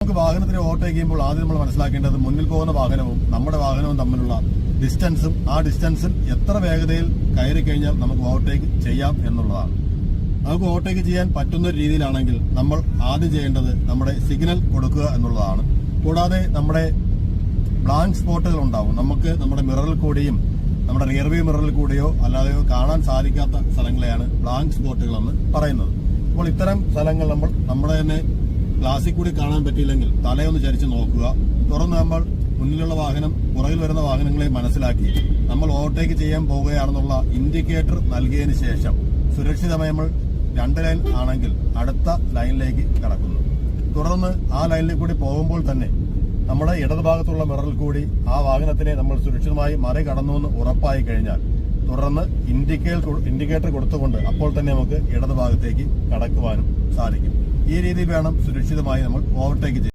നമുക്ക് വാഹനത്തിന് ഓവർടേക്ക് ചെയ്യുമ്പോൾ ആദ്യം നമ്മൾ മനസ്സിലാക്കേണ്ടത് മുന്നിൽ പോകുന്ന വാഹനവും നമ്മുടെ വാഹനവും തമ്മിലുള്ള ഡിസ്റ്റൻസും ആ ഡിസ്റ്റൻസിൽ എത്ര വേഗതയിൽ കയറി കഴിഞ്ഞാൽ നമുക്ക് ഓവർടേക്ക് ചെയ്യാം എന്നുള്ളതാണ്. നമുക്ക് ഓവർടേക്ക് ചെയ്യാൻ പറ്റുന്ന ഒരു രീതിയിലാണെങ്കിൽ നമ്മൾ ആദ്യം ചെയ്യേണ്ടത് നമ്മുടെ സിഗ്നൽ കൊടുക്കുക എന്നുള്ളതാണ്. കൂടാതെ നമ്മുടെ ബ്ലാങ്ക് സ്പോട്ടുകൾ ഉണ്ടാവും. നമുക്ക് നമ്മുടെ മിററിൽ കൂടിയും നമ്മുടെ റിയർ വ്യൂ മിററിൽ കൂടിയോ അല്ലാതെയോ കാണാൻ സാധിക്കാത്ത സ്ഥലങ്ങളെയാണ് ബ്ലാങ്ക് സ്പോട്ടുകൾ എന്ന് പറയുന്നത്. അപ്പോൾ ഇത്തരം സ്ഥലങ്ങൾ നമ്മുടെ തന്നെ ഗ്ലാസിൽ കൂടി കാണാൻ പറ്റിയില്ലെങ്കിൽ തലയൊന്ന് ചരിച്ച് നോക്കുക. തുറന്ന് നമ്മൾ മുന്നിലുള്ള വാഹനം പുറകിൽ വരുന്ന വാഹനങ്ങളെ മനസ്സിലാക്കി നമ്മൾ ഓവർടേക്ക് ചെയ്യാൻ പോവുകയാണെന്നുള്ള ഇൻഡിക്കേറ്റർ നൽകിയതിന് ശേഷം സുരക്ഷിതമായി നമ്മൾ 2 ലൈൻ ആണെങ്കിൽ അടുത്ത ലൈനിലേക്ക് കടക്കുന്നു. തുടർന്ന് ആ ലൈനിൽ കൂടി പോകുമ്പോൾ തന്നെ നമ്മുടെ ഇടതുഭാഗത്തുള്ള മിററിൽ കൂടി ആ വാഹനത്തിനെ നമ്മൾ സുരക്ഷിതമായി മറികടന്നു എന്ന് ഉറപ്പായി കഴിഞ്ഞാൽ തുടർന്ന് ഇൻഡിക്കേറ്റർ കൊടുത്തുകൊണ്ട് അപ്പോൾ തന്നെ നമുക്ക് ഇടതുഭാഗത്തേക്ക് കടക്കുവാനും സാധിക്കും. ഈ രീതിയിൽ വേണം സുരക്ഷിതമായി നമ്മൾ ഓവർടേക്ക് ചെയ്യാൻ.